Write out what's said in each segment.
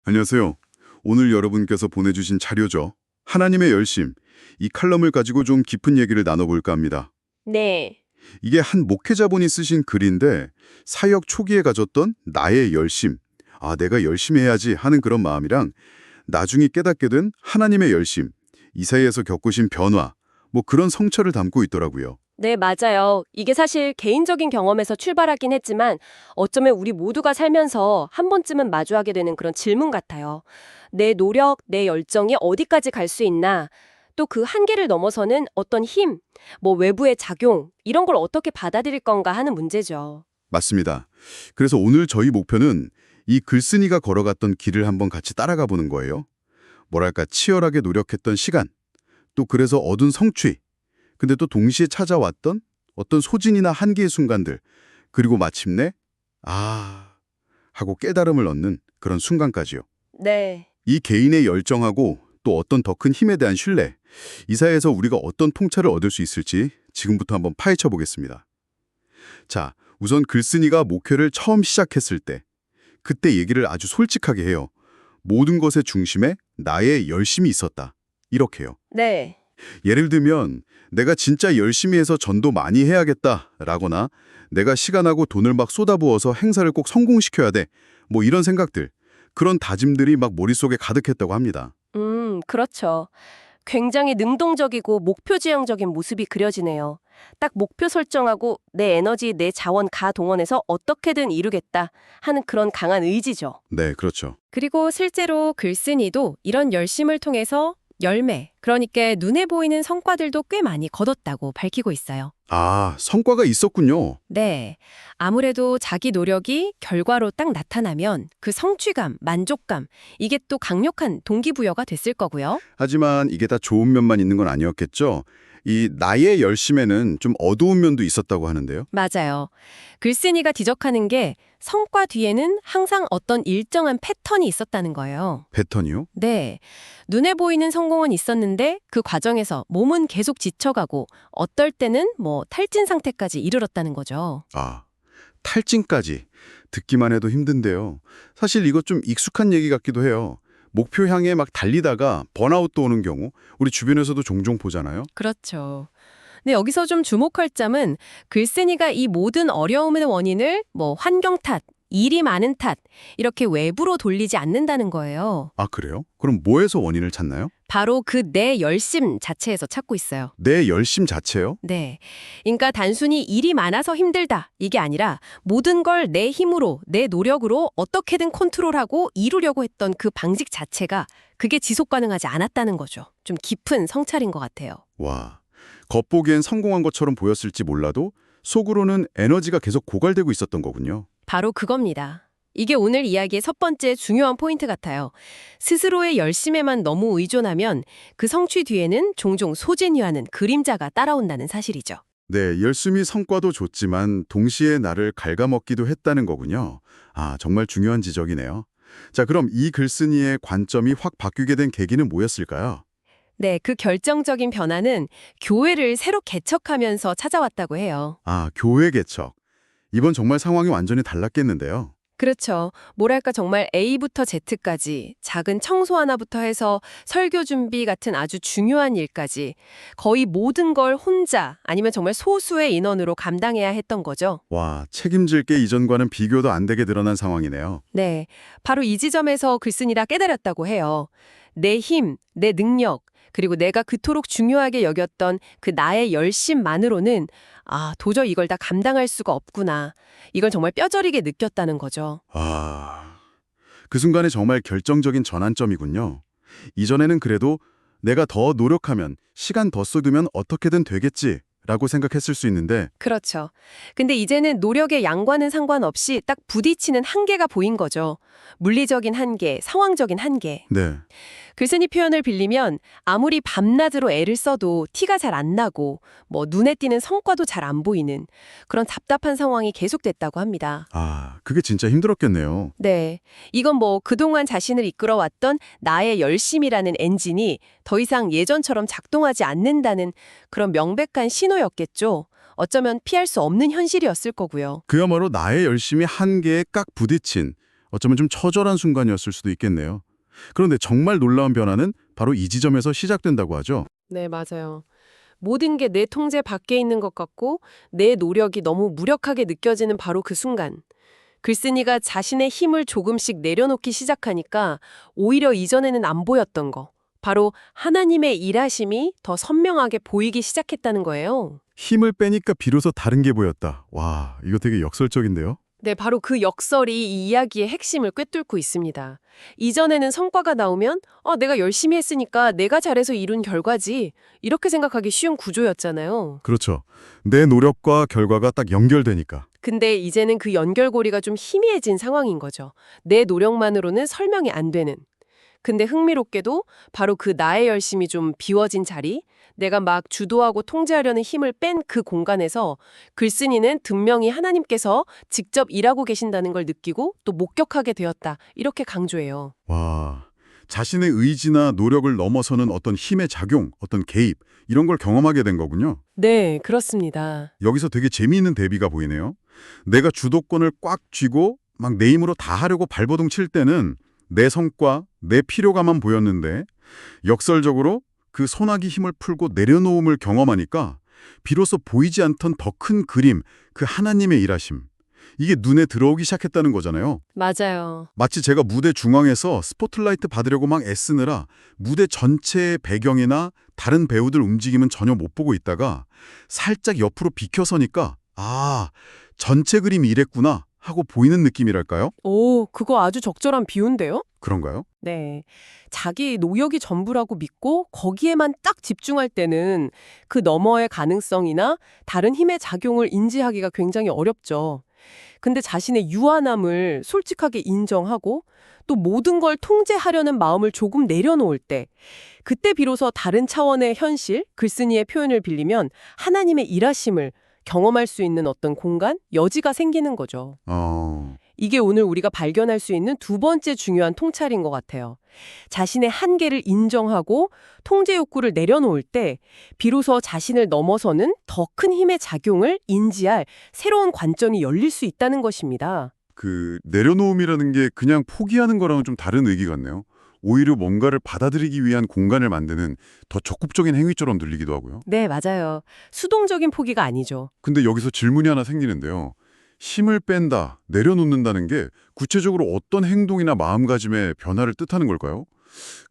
안녕하세요. 오늘 여러분께서 보내주신 자료죠. 하나님의 열심, 이 칼럼을 가지고 좀 깊은 얘기를 나눠볼까 합니다. 네, 이게 한 목회자분이 쓰신 글인데 사역 초기에 가졌던 나의 열심, 내가 열심히 해야지 하는 그런 마음이랑 나중에 깨닫게 된 하나님의 열심, 이 사이에서 겪으신 변화, 그런 성찰을 담고 있더라고요. 네, 맞아요. 이게 사실 개인적인 경험에서 출발하긴 했지만 어쩌면 우리 모두가 살면서 한 번쯤은 마주하게 되는 그런 질문 같아요. 내 노력, 내 열정이 어디까지 갈 수 있나? 또 그 한계를 넘어서는 어떤 힘, 외부의 작용, 이런 걸 어떻게 받아들일 건가 하는 문제죠. 맞습니다. 그래서 오늘 저희 목표는 이 글쓴이가 걸어갔던 길을 한번 같이 따라가 보는 거예요. 뭐랄까 치열하게 노력했던 시간, 또 그래서 얻은 성취, 근데 또 동시에 찾아왔던 어떤 소진이나 한계의 순간들, 그리고 마침내 하고 깨달음을 얻는 그런 순간까지요. 네. 이 개인의 열정하고 또 어떤 더 큰 힘에 대한 신뢰, 이 사이에서 우리가 어떤 통찰을 얻을 수 있을지 지금부터 한번 파헤쳐 보겠습니다. 자, 우선 글쓴이가 목회를 처음 시작했을 때, 그때 얘기를 아주 솔직하게 해요. 모든 것의 중심에 나의 열심이 있었다. 이렇게요. 네. 예를 들면 내가 진짜 열심히 해서 전도 많이 해야겠다라거나 내가 시간하고 돈을 막 쏟아부어서 행사를 꼭 성공시켜야 돼. 이런 생각들, 그런 다짐들이 막 머릿속에 가득했다고 합니다. 그렇죠. 굉장히 능동적이고 목표 지향적인 모습이 그려지네요. 딱 목표 설정하고 내 에너지, 내 자원 동원해서 어떻게든 이루겠다 하는 그런 강한 의지죠. 네, 그렇죠. 그리고 실제로 글쓴이도 이런 열심을 통해서 열매, 그러니까 눈에 보이는 성과들도 꽤 많이 거뒀다고 밝히고 있어요. 성과가 있었군요. 네. 아무래도 자기 노력이 결과로 딱 나타나면 그 성취감, 만족감, 이게 또 강력한 동기부여가 됐을 거고요. 하지만 이게 다 좋은 면만 있는 건 아니었겠죠. 이 나의 열심에는 좀 어두운 면도 있었다고 하는데요. 맞아요. 글쓴이가 지적하는 게 성과 뒤에는 항상 어떤 일정한 패턴이 있었다는 거예요. 패턴이요? 네. 눈에 보이는 성공은 있었는데 그 과정에서 몸은 계속 지쳐가고 어떨 때는 탈진 상태까지 이르렀다는 거죠. 탈진까지. 듣기만 해도 힘든데요. 사실 이거 좀 익숙한 얘기 같기도 해요. 목표 향해 막 달리다가 번아웃도 오는 경우 우리 주변에서도 종종 보잖아요. 그렇죠. 근데 여기서 좀 주목할 점은 글쓴이가 이 모든 어려움의 원인을 환경 탓, 일이 많은 탓 이렇게 외부로 돌리지 않는다는 거예요. 그래요? 그럼 뭐에서 원인을 찾나요? 바로 그 내 열심 자체에서 찾고 있어요. 내 열심 자체요? 네. 그러니까 단순히 일이 많아서 힘들다 이게 아니라 모든 걸 내 힘으로, 내 노력으로 어떻게든 컨트롤하고 이루려고 했던 그 방식 자체가 그게 지속 가능하지 않았다는 거죠. 좀 깊은 성찰인 것 같아요. 와, 겉보기엔 성공한 것처럼 보였을지 몰라도 속으로는 에너지가 계속 고갈되고 있었던 거군요. 바로 그겁니다. 이게 오늘 이야기의 첫 번째 중요한 포인트 같아요. 스스로의 열심에만 너무 의존하면 그 성취 뒤에는 종종 소진이라는 그림자가 따라온다는 사실이죠. 네, 열심히 성과도 줬지만 동시에 나를 갉아먹기도 했다는 거군요. 정말 중요한 지적이네요. 자, 그럼 이 글쓴이의 관점이 확 바뀌게 된 계기는 뭐였을까요? 네, 그 결정적인 변화는 교회를 새로 개척하면서 찾아왔다고 해요. 교회 개척. 이번 정말 상황이 완전히 달랐겠는데요. 그렇죠. 뭐랄까 정말 A부터 Z까지 작은 청소 하나부터 해서 설교 준비 같은 아주 중요한 일까지 거의 모든 걸 혼자 아니면 정말 소수의 인원으로 감당해야 했던 거죠. 와, 책임질 게 이전과는 비교도 안 되게 드러난 상황이네요. 네, 바로 이 지점에서 글쓴이라 깨달았다고 해요. 내 힘, 내 능력, 그리고 내가 그토록 중요하게 여겼던 그 나의 열심만으로는 도저히 이걸 다 감당할 수가 없구나. 이걸 정말 뼈저리게 느꼈다는 거죠. 그 순간에 정말 결정적인 전환점이군요. 이전에는 그래도 내가 더 노력하면, 시간 더 쏟으면 어떻게든 되겠지라고 생각했을 수 있는데, 그렇죠. 근데 이제는 노력의 양과는 상관없이 딱 부딪히는 한계가 보인 거죠. 물리적인 한계, 상황적인 한계. 네. 글쓴이 표현을 빌리면 아무리 밤낮으로 애를 써도 티가 잘 안 나고 눈에 띄는 성과도 잘 안 보이는 그런 답답한 상황이 계속됐다고 합니다. 그게 진짜 힘들었겠네요. 네. 이건 그동안 자신을 이끌어왔던 나의 열심이라는 엔진이 더 이상 예전처럼 작동하지 않는다는 그런 명백한 신호였겠죠. 어쩌면 피할 수 없는 현실이었을 거고요. 그야말로 나의 열심이 한계에 깍 부딪힌 어쩌면 좀 처절한 순간이었을 수도 있겠네요. 그런데 정말 놀라운 변화는 바로 이 지점에서 시작된다고 하죠. 네, 맞아요. 모든 게 내 통제 밖에 있는 것 같고 내 노력이 너무 무력하게 느껴지는 바로 그 순간. 글쓴이가 자신의 힘을 조금씩 내려놓기 시작하니까 오히려 이전에는 안 보였던 거. 바로 하나님의 일하심이 더 선명하게 보이기 시작했다는 거예요. 힘을 빼니까 비로소 다른 게 보였다. 와, 이거 되게 역설적인데요? 네, 바로 그 역설이 이 이야기의 핵심을 꿰뚫고 있습니다. 이전에는 성과가 나오면 내가 열심히 했으니까 내가 잘해서 이룬 결과지 이렇게 생각하기 쉬운 구조였잖아요. 그렇죠. 내 노력과 결과가 딱 연결되니까. 근데 이제는 그 연결고리가 좀 희미해진 상황인 거죠. 내 노력만으로는 설명이 안 되는. 근데 흥미롭게도 바로 그 나의 열심이 좀 비워진 자리, 내가 막 주도하고 통제하려는 힘을 뺀 그 공간에서 글쓴이는 분명히 하나님께서 직접 일하고 계신다는 걸 느끼고 또 목격하게 되었다. 이렇게 강조해요. 와, 자신의 의지나 노력을 넘어서는 어떤 힘의 작용, 어떤 개입, 이런 걸 경험하게 된 거군요. 네, 그렇습니다. 여기서 되게 재미있는 대비가 보이네요. 내가 주도권을 꽉 쥐고 막 내 힘으로 다 하려고 발버둥 칠 때는 내 성과, 내 필요감만 보였는데 역설적으로 그 소나기 힘을 풀고 내려놓음을 경험하니까 비로소 보이지 않던 더 큰 그림, 그 하나님의 일하심. 이게 눈에 들어오기 시작했다는 거잖아요. 맞아요. 마치 제가 무대 중앙에서 스포트라이트 받으려고 막 애쓰느라 무대 전체의 배경이나 다른 배우들 움직임은 전혀 못 보고 있다가 살짝 옆으로 비켜서니까 전체 그림이 이랬구나 하고 보이는 느낌이랄까요? 오, 그거 아주 적절한 비유인데요? 그런가요? 네. 자기 노력이 전부라고 믿고 거기에만 딱 집중할 때는 그 너머의 가능성이나 다른 힘의 작용을 인지하기가 굉장히 어렵죠. 근데 자신의 유한함을 솔직하게 인정하고 또 모든 걸 통제하려는 마음을 조금 내려놓을 때 그때 비로소 다른 차원의 현실, 글쓴이의 표현을 빌리면 하나님의 일하심을 경험할 수 있는 어떤 공간, 여지가 생기는 거죠. 이게 오늘 우리가 발견할 수 있는 두 번째 중요한 통찰인 것 같아요. 자신의 한계를 인정하고 통제 욕구를 내려놓을 때 비로소 자신을 넘어서는 더 큰 힘의 작용을 인지할 새로운 관점이 열릴 수 있다는 것입니다. 그 내려놓음이라는 게 그냥 포기하는 거랑은 좀 다른 의기 같네요. 오히려 뭔가를 받아들이기 위한 공간을 만드는 더 적극적인 행위처럼 들리기도 하고요. 네, 맞아요. 수동적인 포기가 아니죠. 근데 여기서 질문이 하나 생기는데요. 힘을 뺀다, 내려놓는다는 게 구체적으로 어떤 행동이나 마음가짐의 변화를 뜻하는 걸까요?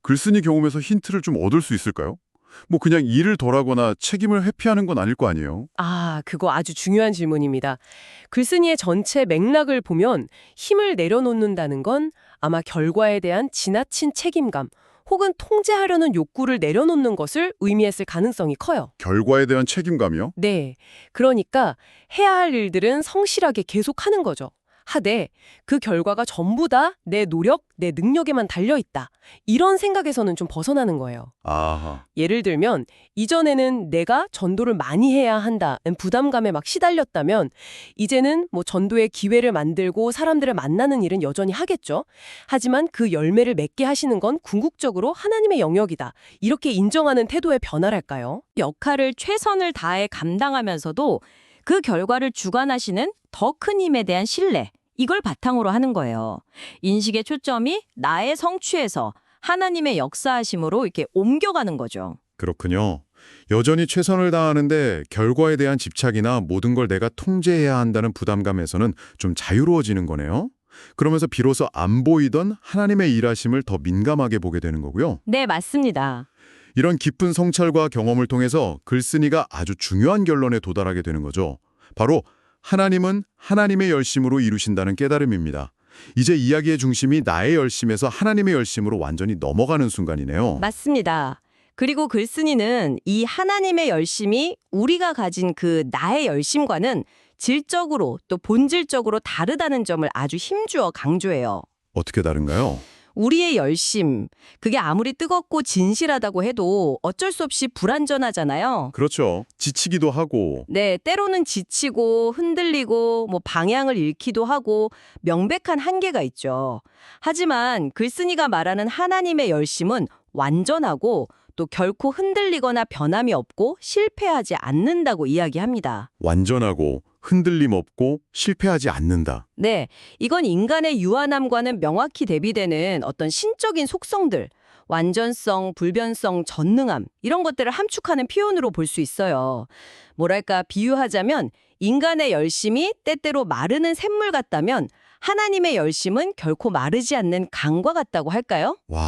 글쓴이 경험에서 힌트를 좀 얻을 수 있을까요? 뭐 그냥 일을 덜 하거나 책임을 회피하는 건 아닐 거 아니에요? 그거 아주 중요한 질문입니다. 글쓴이의 전체 맥락을 보면 힘을 내려놓는다는 건 아마 결과에 대한 지나친 책임감 혹은 통제하려는 욕구를 내려놓는 것을 의미했을 가능성이 커요. 결과에 대한 책임감이요? 네. 그러니까 해야 할 일들은 성실하게 계속하는 거죠. 하되 그 결과가 전부 다 내 노력, 내 능력에만 달려있다. 이런 생각에서는 좀 벗어나는 거예요. 아하. 예를 들면 이전에는 내가 전도를 많이 해야 한다는 부담감에 막 시달렸다면 이제는 뭐 전도의 기회를 만들고 사람들을 만나는 일은 여전히 하겠죠. 하지만 그 열매를 맺게 하시는 건 궁극적으로 하나님의 영역이다. 이렇게 인정하는 태도의 변화랄까요? 역할을 최선을 다해 감당하면서도 그 결과를 주관하시는 더 큰 힘에 대한 신뢰, 이걸 바탕으로 하는 거예요. 인식의 초점이 나의 성취에서 하나님의 역사하심으로 이렇게 옮겨가는 거죠. 그렇군요. 여전히 최선을 다하는데 결과에 대한 집착이나 모든 걸 내가 통제해야 한다는 부담감에서는 좀 자유로워지는 거네요. 그러면서 비로소 안 보이던 하나님의 일하심을 더 민감하게 보게 되는 거고요. 네, 맞습니다. 이런 깊은 성찰과 경험을 통해서 글쓴이가 아주 중요한 결론에 도달하게 되는 거죠. 바로 하나님은 하나님의 열심으로 이루신다는 깨달음입니다. 이제 이야기의 중심이 나의 열심에서 하나님의 열심으로 완전히 넘어가는 순간이네요. 맞습니다. 그리고 글쓴이는 이 하나님의 열심이 우리가 가진 그 나의 열심과는 질적으로 또 본질적으로 다르다는 점을 아주 힘주어 강조해요. 어떻게 다른가요? 우리의 열심, 그게 아무리 뜨겁고 진실하다고 해도 어쩔 수 없이 불완전하잖아요. 그렇죠. 지치기도 하고. 네, 때로는 지치고 흔들리고 방향을 잃기도 하고 명백한 한계가 있죠. 하지만 글쓴이가 말하는 하나님의 열심은 완전하고 또 결코 흔들리거나 변함이 없고 실패하지 않는다고 이야기합니다. 완전하고 흔들림 없고 실패하지 않는다. 네, 이건 인간의 유한함과는 명확히 대비되는 어떤 신적인 속성들, 완전성, 불변성, 전능함 이런 것들을 함축하는 표현으로 볼 수 있어요. 뭐랄까 비유하자면 인간의 열심이 때때로 마르는 샘물 같다면 하나님의 열심은 결코 마르지 않는 강과 같다고 할까요? 와,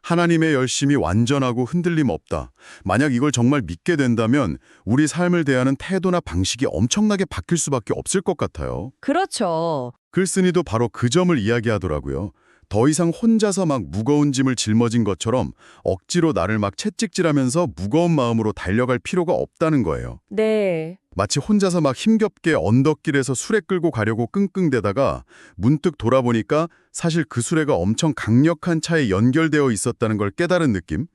하나님의 열심이 완전하고 흔들림 없다. 만약 이걸 정말 믿게 된다면 우리 삶을 대하는 태도나 방식이 엄청나게 바뀔 수밖에 없을 것 같아요. 그렇죠. 글쓴이도 바로 그 점을 이야기하더라고요. 더 이상 혼자서 막 무거운 짐을 짊어진 것처럼 억지로 나를 막 채찍질하면서 무거운 마음으로 달려갈 필요가 없다는 거예요. 네. 마치 혼자서 막 힘겹게 언덕길에서 수레 끌고 가려고 끙끙대다가 문득 돌아보니까 사실 그 수레가 엄청 강력한 차에 연결되어 있었다는 걸 깨달은 느낌?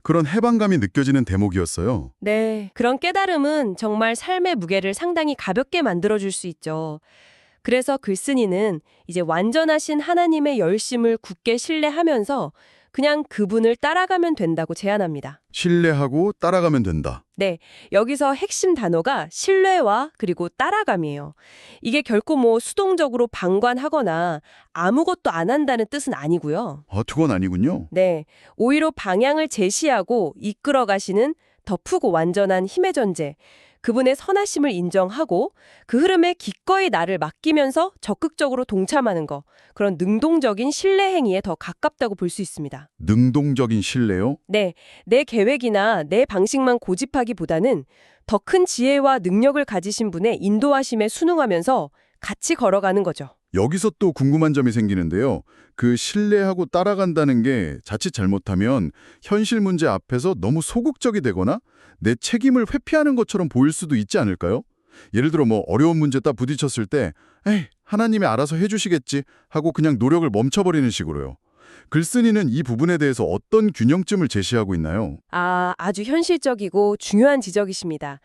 그런 해방감이 느껴지는 대목이었어요. 네. 그런 깨달음은 정말 삶의 무게를 상당히 가볍게 만들어줄 수 있죠. 그래서 글쓴이는 이제 완전하신 하나님의 열심을 굳게 신뢰하면서 그냥 그분을 따라가면 된다고 제안합니다. 신뢰하고 따라가면 된다. 네, 여기서 핵심 단어가 신뢰와 그리고 따라감이에요. 이게 결코 뭐 수동적으로 방관하거나 아무것도 안 한다는 뜻은 아니고요. 그건 아니군요. 네, 오히려 방향을 제시하고 이끌어 가시는 더 크고 완전한 힘의 존재, 그분의 선하심을 인정하고 그 흐름에 기꺼이 나를 맡기면서 적극적으로 동참하는 거, 그런 능동적인 신뢰 행위에 더 가깝다고 볼 수 있습니다. 능동적인 신뢰요? 네, 내 계획이나 내 방식만 고집하기보다는 더 큰 지혜와 능력을 가지신 분의 인도하심에 순응하면서 같이 걸어가는 거죠. 여기서 또 궁금한 점이 생기는데요. 그 신뢰하고 따라간다는 게 자칫 잘못하면 현실 문제 앞에서 너무 소극적이 되거나 내 책임을 회피하는 것처럼 보일 수도 있지 않을까요? 예를 들어 뭐 어려운 문제 딱 부딪혔을 때 에이, 하나님이 알아서 해주시겠지 하고 그냥 노력을 멈춰버리는 식으로요. 글쓴이는 이 부분에 대해서 어떤 균형점을 제시하고 있나요? 아주 현실적이고 중요한 지적이십니다.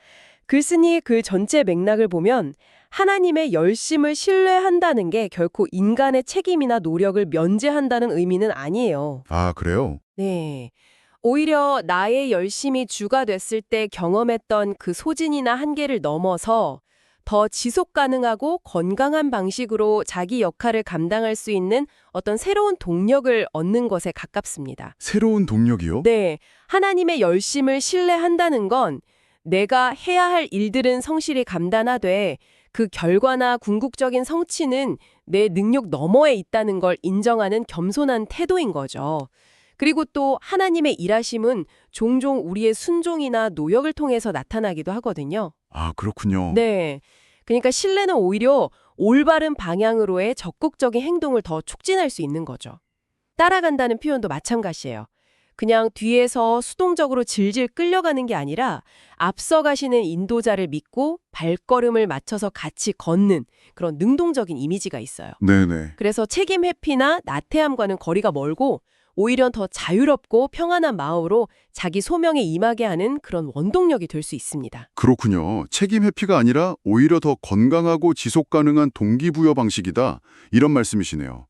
글쓴이의 글 전체 맥락을 보면 하나님의 열심을 신뢰한다는 게 결코 인간의 책임이나 노력을 면제한다는 의미는 아니에요. 아, 그래요? 네. 오히려 나의 열심이 주가 됐을 때 경험했던 그 소진이나 한계를 넘어서 더 지속 가능하고 건강한 방식으로 자기 역할을 감당할 수 있는 어떤 새로운 동력을 얻는 것에 가깝습니다. 새로운 동력이요? 네, 하나님의 열심을 신뢰한다는 건 내가 해야 할 일들은 성실히 감당하되 그 결과나 궁극적인 성취는 내 능력 너머에 있다는 걸 인정하는 겸손한 태도인 거죠. 그리고 또 하나님의 일하심은 종종 우리의 순종이나 노력을 통해서 나타나기도 하거든요. 아, 그렇군요. 네. 그러니까 신뢰는 오히려 올바른 방향으로의 적극적인 행동을 더 촉진할 수 있는 거죠. 따라간다는 표현도 마찬가지예요. 그냥 뒤에서 수동적으로 질질 끌려가는 게 아니라 앞서가시는 인도자를 믿고 발걸음을 맞춰서 같이 걷는 그런 능동적인 이미지가 있어요. 네네. 그래서 책임 회피나 나태함과는 거리가 멀고 오히려 더 자유롭고 평안한 마음으로 자기 소명에 임하게 하는 그런 원동력이 될 수 있습니다. 그렇군요. 책임 회피가 아니라 오히려 더 건강하고 지속 가능한 동기부여 방식이다. 이런 말씀이시네요.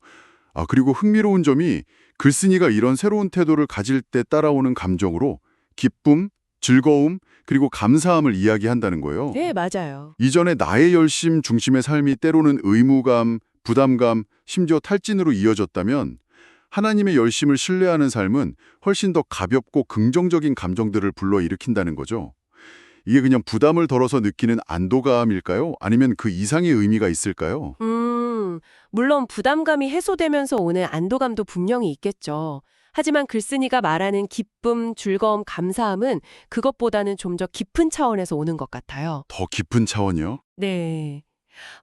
아, 그리고 흥미로운 점이 글쓴이가 이런 새로운 태도를 가질 때 따라오는 감정으로 기쁨, 즐거움, 그리고 감사함을 이야기한다는 거예요. 네, 맞아요. 이전에 나의 열심 중심의 삶이 때로는 의무감, 부담감, 심지어 탈진으로 이어졌다면 하나님의 열심을 신뢰하는 삶은 훨씬 더 가볍고 긍정적인 감정들을 불러일으킨다는 거죠. 이게 그냥 부담을 덜어서 느끼는 안도감일까요? 아니면 그 이상의 의미가 있을까요? 물론 부담감이 해소되면서 오는 안도감도 분명히 있겠죠. 하지만 글쓴이가 말하는 기쁨, 즐거움, 감사함은 그것보다는 좀 더 깊은 차원에서 오는 것 같아요. 더 깊은 차원이요? 네.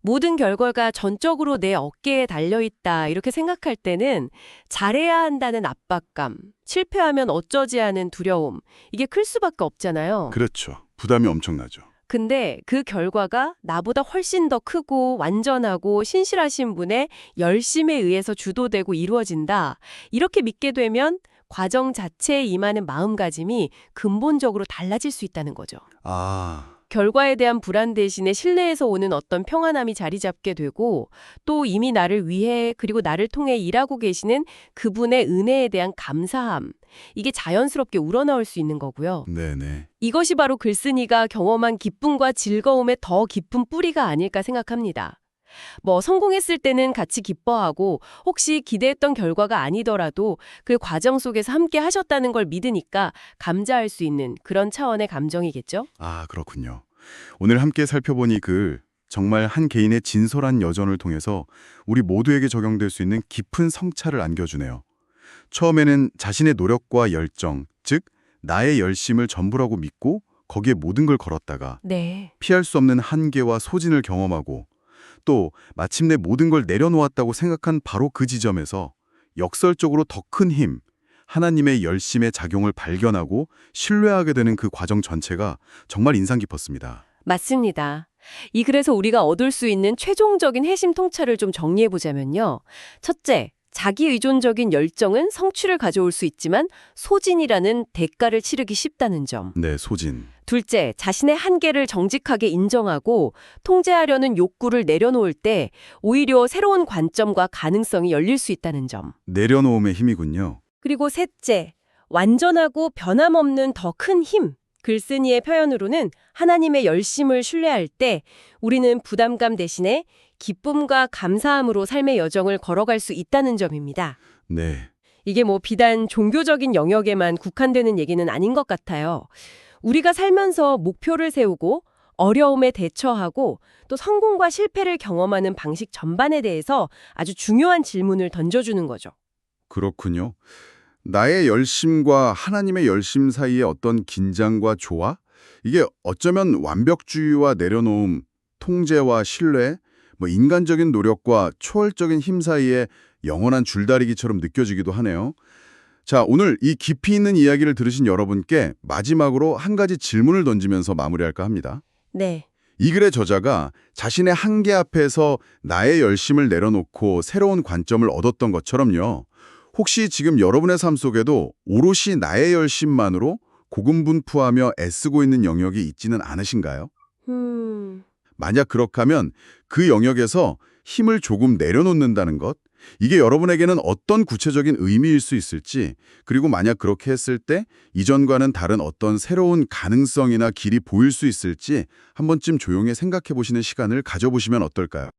모든 결과가 전적으로 내 어깨에 달려있다 이렇게 생각할 때는 잘해야 한다는 압박감, 실패하면 어쩌지 하는 두려움, 이게 클 수밖에 없잖아요. 그렇죠. 부담이 엄청나죠. 근데 그 결과가 나보다 훨씬 더 크고 완전하고 신실하신 분의 열심에 의해서 주도되고 이루어진다. 이렇게 믿게 되면 과정 자체에 임하는 마음가짐이 근본적으로 달라질 수 있다는 거죠. 아, 결과에 대한 불안 대신에 신뢰에서 오는 어떤 평안함이 자리 잡게 되고 또 이미 나를 위해 그리고 나를 통해 일하고 계시는 그분의 은혜에 대한 감사함. 이게 자연스럽게 우러나올 수 있는 거고요. 네네. 이것이 바로 글쓴이가 경험한 기쁨과 즐거움의 더 깊은 뿌리가 아닐까 생각합니다. 성공했을 때는 같이 기뻐하고 혹시 기대했던 결과가 아니더라도 그 과정 속에서 함께 하셨다는 걸 믿으니까 감사할 수 있는 그런 차원의 감정이겠죠? 아, 그렇군요. 오늘 함께 살펴본 이 글, 정말 한 개인의 진솔한 여전을 통해서 우리 모두에게 적용될 수 있는 깊은 성찰을 안겨주네요. 처음에는 자신의 노력과 열정, 즉 나의 열심을 전부라고 믿고 거기에 모든 걸 걸었다가 네. 피할 수 없는 한계와 소진을 경험하고 또 마침내 모든 걸 내려놓았다고 생각한 바로 그 지점에서 역설적으로 더 큰 힘, 하나님의 열심의 작용을 발견하고 신뢰하게 되는 그 과정 전체가 정말 인상 깊었습니다. 맞습니다. 이 글에서 우리가 얻을 수 있는 최종적인 핵심 통찰을 좀 정리해보자면요. 첫째, 자기 의존적인 열정은 성취를 가져올 수 있지만 소진이라는 대가를 치르기 쉽다는 점. 네, 소진. 둘째, 자신의 한계를 정직하게 인정하고 통제하려는 욕구를 내려놓을 때 오히려 새로운 관점과 가능성이 열릴 수 있다는 점. 내려놓음의 힘이군요. 그리고 셋째, 완전하고 변함없는 더 큰 힘. 글쓴이의 표현으로는 하나님의 열심을 신뢰할 때 우리는 부담감 대신에 기쁨과 감사함으로 삶의 여정을 걸어갈 수 있다는 점입니다. 네. 이게 비단 종교적인 영역에만 국한되는 얘기는 아닌 것 같아요. 우리가 살면서 목표를 세우고 어려움에 대처하고 또 성공과 실패를 경험하는 방식 전반에 대해서 아주 중요한 질문을 던져주는 거죠. 그렇군요. 나의 열심과 하나님의 열심 사이의 어떤 긴장과 조화? 이게 어쩌면 완벽주의와 내려놓음, 통제와 신뢰, 인간적인 노력과 초월적인 힘 사이의 영원한 줄다리기처럼 느껴지기도 하네요. 자, 오늘 이 깊이 있는 이야기를 들으신 여러분께 마지막으로 한 가지 질문을 던지면서 마무리할까 합니다. 네. 이 글의 저자가 자신의 한계 앞에서 나의 열심을 내려놓고 새로운 관점을 얻었던 것처럼요. 혹시 지금 여러분의 삶 속에도 오롯이 나의 열심만으로 고군분투하며 애쓰고 있는 영역이 있지는 않으신가요? 만약 그렇다면 그 영역에서 힘을 조금 내려놓는다는 것, 이게 여러분에게는 어떤 구체적인 의미일 수 있을지, 그리고 만약 그렇게 했을 때 이전과는 다른 어떤 새로운 가능성이나 길이 보일 수 있을지 한 번쯤 조용히 생각해 보시는 시간을 가져보시면 어떨까요?